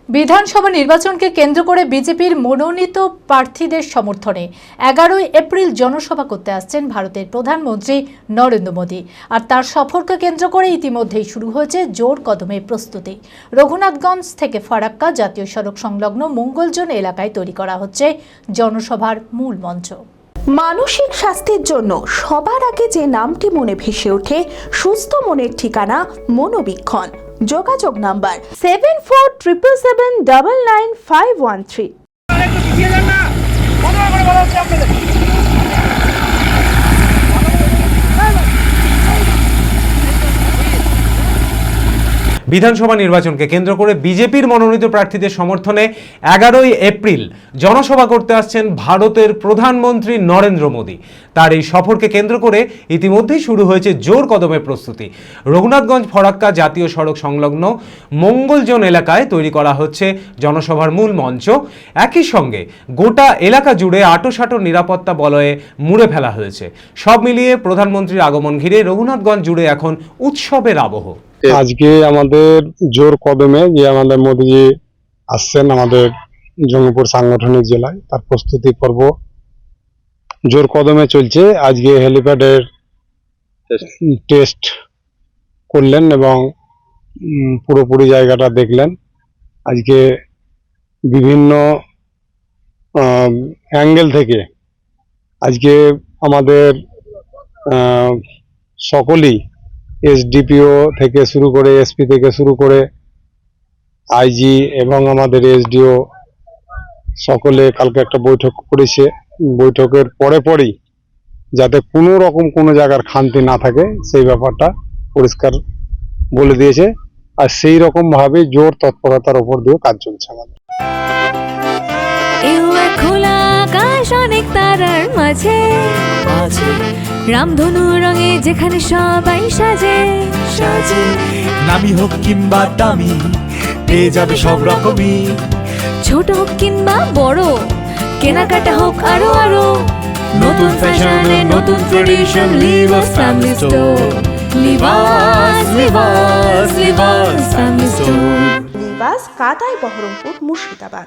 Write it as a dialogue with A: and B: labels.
A: বিধানসভা নির্বাচনকে কেন্দ্র করে বিজেপির মনোনীত প্রার্থীদের সমর্থনে 11 এপ্রিল জনসভা করতে আসছেন ভারতের প্রধানমন্ত্রী নরেন্দ্র মোদী। আর তার সফরকে কেন্দ্র করে ইতিমধ্যেই শুরু হয়েছে জোর কদমে প্রস্তুতি। রঘুনাথগঞ্জ থেকে ফারাক্কা জাতীয় সড়ক সংলগ্ন মঙ্গলজন এলাকায় তৈরি করা হচ্ছে জনসভার মূল মঞ্চ।
B: মানসিক স্বাস্থ্যের জন্য সবার আগে যে নামটি মনে ভেসে ওঠে, সুস্থ মনের ঠিকানা মনোবীক্ষণ। যোগাযোগ নাম্বার 7477799513।
C: বিধানসভা নির্বাচনকে কেন্দ্র করে বিজেপির মনোনীত প্রার্থীদের সমর্থনে 11 এপ্রিল জনসভা করতে আসছেন ভারতের প্রধানমন্ত্রী নরেন্দ্র মোদী। তার এই সফরকে কেন্দ্র করে ইতিমধ্যেই শুরু হয়েছে জোর কদমে প্রস্তুতি। রঘুনাথগঞ্জ ফারাক্কা জাতীয় সড়ক সংলগ্ন মঙ্গলজন এলাকায় তৈরি করা হচ্ছে জনসভার মূল মঞ্চ। একই সঙ্গে গোটা এলাকা জুড়ে আঁটোসাঁটো নিরাপত্তা বলয়ে মুড়ে ফেলা হয়েছে। সব মিলিয়ে প্রধানমন্ত্রীর আগমন ঘিরে রঘুনাথগঞ্জ জুড়ে এখন উৎসবের আবহ।
D: আজকে আমাদের জোর কদমে যে আমাদের মোদীজি আসছেন আমাদের জঙ্গিপুর সাংগঠনিক জেলায়, তার প্রস্তুতি পর্ব জোর কদমে চলছে। আজকে হেলিপ্যাডের টেস্ট করলেন এবং পুরোপুরি জায়গাটা দেখলেন। আজকে বিভিন্ন অ্যাঙ্গেল থেকে আজকে আমাদের সকলেই এসডিপিও থেকে শুরু করে এসপি থেকে শুরু করে আইজি এবং আমাদের এসডিও সকলে কালকে একটা বৈঠক করেছে। বৈঠকের পরেই যাতে কোনো রকম কোনো জায়গার খামতি না থাকে সেই ব্যাপারটা পরিষ্কার বলে দিয়েছে। আর সেই রকম ভাবে জোর তৎপরতার উপর দিয়ে কাজ চলছে আমাদের।
E: খোলা আকাশ অনেক তারার মাঝে রামধনু রঙে যেখানে সবাই সাজে সাজে,
F: নামি হোক কিংবা দামি পেয়ে যাবে সব রকমই,
E: ছোট হোক কিংবা বড় কেনাকাটা হোক আরো আরো, নতুন ফ্যাশনে নতুন tradition Libas family store. Libas Libas Libas family store.
B: Libas কাতাই বহরমপুর মুর্শিদাবাদ।